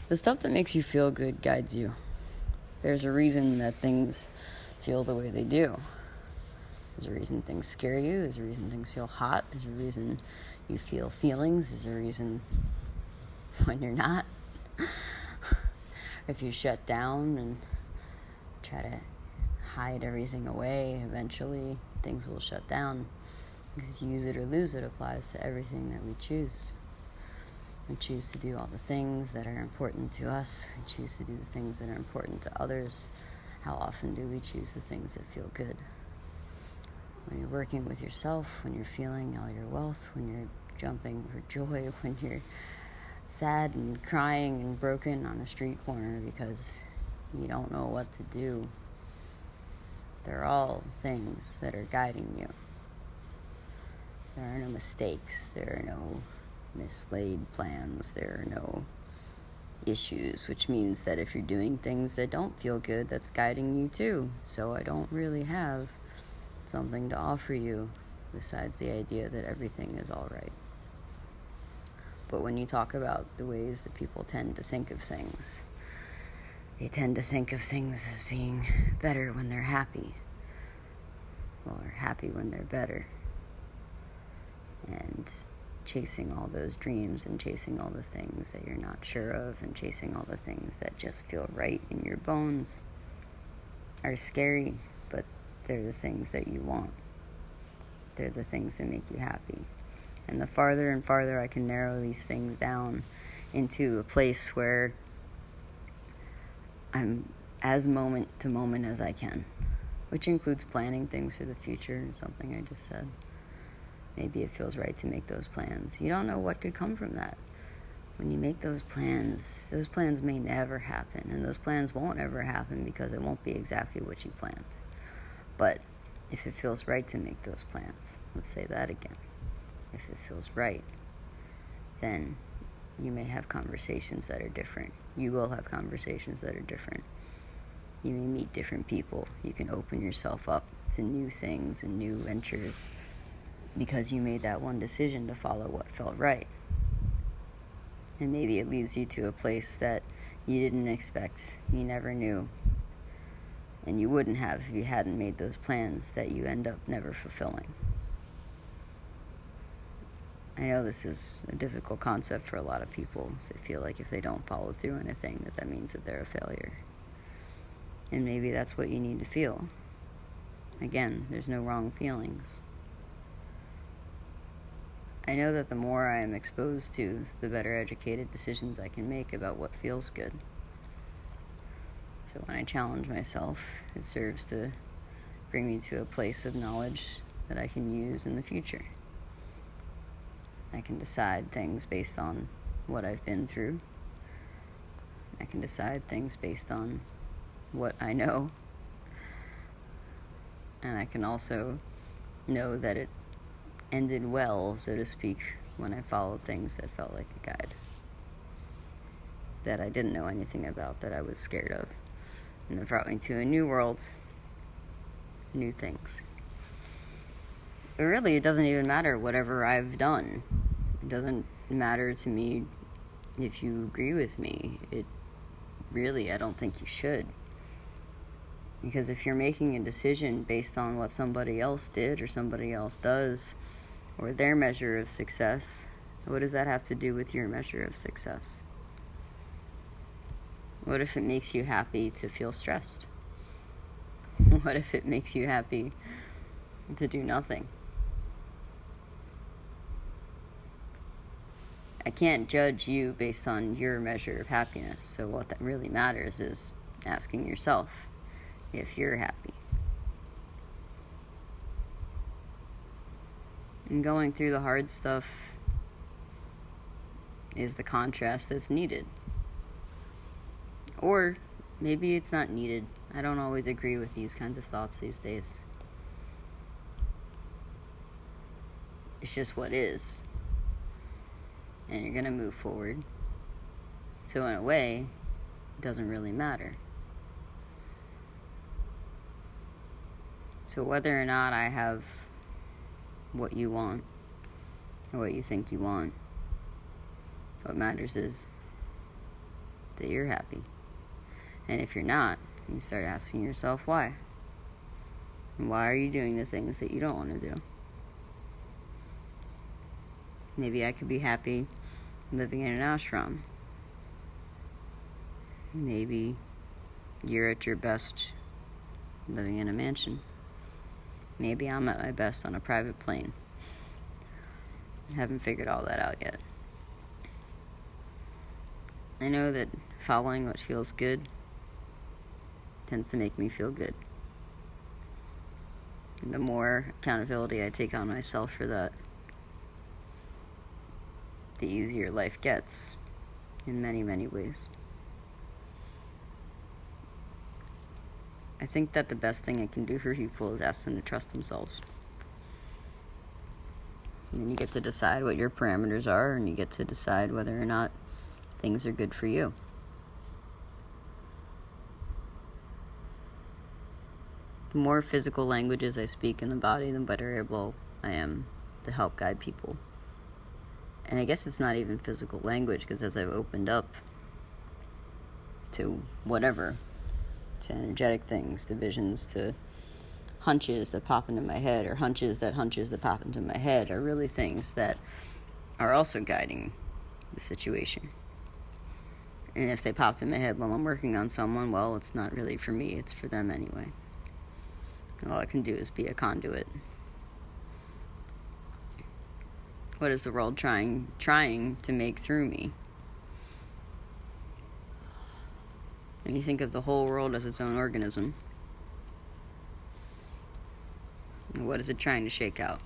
The stuff that makes you feel good guides you. There's a reason that things feel the way they do. There's a reason things scare you. There's a reason things feel hot. There's a reason you feel feelings. There's a reason when you're not. If you shut down and try to hide everything away, eventually things will shut down. Because use it or lose it applies to everything that we choose. We choose to do all the things that are important to us. We choose to do the things that are important to others. How often do we choose the things that feel good? When you're working with yourself, when you're feeling all your wealth, when you're jumping for joy, when you're sad and crying and broken on a street corner because you don't know what to do. They're all things that are guiding you. There are no mistakes. There are no mislaid plans. There are no issues, which means that if you're doing things that don't feel good, that's guiding you too. So I don't really have something to offer you besides the idea that everything is all right. But when you talk about the ways that people tend to think of things, they tend to think of things as being better when they're happy. Well, they're happy when they're better. And chasing all those dreams and chasing all the things that you're not sure of and chasing all the things that just feel right in your bones are scary, but they're the things that you want. They're the things that make you happy. And the farther and farther I can narrow these things down into a place where I'm as moment to moment as I can, which includes planning things for the future, something I just said. Maybe it feels right to make those plans. You don't know what could come from that. When you make those plans may never happen, and those plans won't ever happen because it won't be exactly what you planned. But if it feels right to make those plans, let's say that again. If it feels right, then you may have conversations that are different. You will have conversations that are different. You may meet different people. You can open yourself up to new things and new ventures because you made that one decision to follow what felt right. And maybe it leads you to a place that you didn't expect, you never knew, and you wouldn't have if you hadn't made those plans that you end up never fulfilling. I know this is a difficult concept for a lot of people. They feel like if they don't follow through on a thing, that means that they're a failure. And maybe that's what you need to feel. Again, there's no wrong feelings. I know that the more I am exposed to, the better educated decisions I can make about what feels good. So when I challenge myself, it serves to bring me to a place of knowledge that I can use in the future. I can decide things based on what I've been through. I can decide things based on what I know. And I can also know that it ended well, so to speak, when I followed things that felt like a guide. That I didn't know anything about, that I was scared of. And it brought me to a new world, new things. But really, it doesn't even matter whatever I've done. It doesn't matter to me if you agree with me. I don't think you should. Because if you're making a decision based on what somebody else did or somebody else does, or their measure of success, what does that have to do with your measure of success? What if it makes you happy to feel stressed? What if it makes you happy to do nothing? I can't judge you based on your measure of happiness, so what that really matters is asking yourself if you're happy. And going through the hard stuff is the contrast that's needed. Or maybe it's not needed. I don't always agree with these kinds of thoughts these days. It's just what is. And you're going to move forward. So in a way, it doesn't really matter. So whether or not I have what you want, or what you think you want, what matters is that you're happy. And if you're not, you start asking yourself why. And why are you doing the things that you don't want to do? Maybe I could be happy living in an ashram. Maybe you're at your best living in a mansion. Maybe I'm at my best on a private plane. I haven't figured all that out yet. I know that following what feels good tends to make me feel good. And the more accountability I take on myself for that, the easier life gets in many, many ways. I think that the best thing I can do for people is ask them to trust themselves. And then you get to decide what your parameters are, and you get to decide whether or not things are good for you. The more physical languages I speak in the body, the better able I am to help guide people. And I guess it's not even physical language, because as I've opened up to whatever, to energetic things, to visions, to hunches that pop into my head, or hunches that pop into my head, are really things that are also guiding the situation. And if they popped in my head while I'm working on someone, well, it's not really for me, it's for them anyway. And all I can do is be a conduit. What is the world trying to make through me? When you think of the whole world as its own organism, what is it trying to shake out?